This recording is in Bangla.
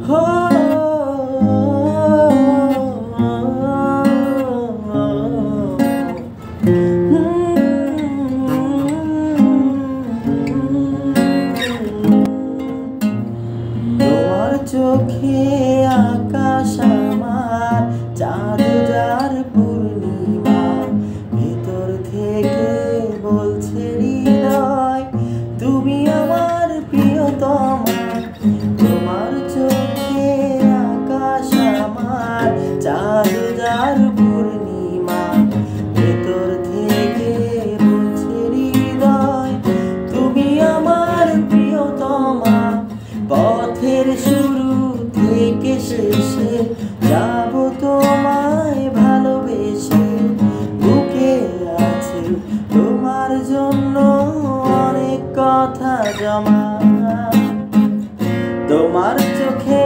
হো তোমার চোখে আকাশ আমার, চাঁদ যার পূর্ণিমা, ভেতর থেকে বলছে হৃদয় তুমি আমার প্রিয়তমা। তোমার চোখে আকাশ আমার, চাঁদ যার পূর্ণিমা, ভেতর থেকে বলছে হৃদয় তুমি আমার প্রিয়তমা। পথের শুরু থেকে শেষে যাব তোমায় ভালোবেসে, বুকে আছে তোমার জন্য অনেক কথা জমা। তোমার চোখে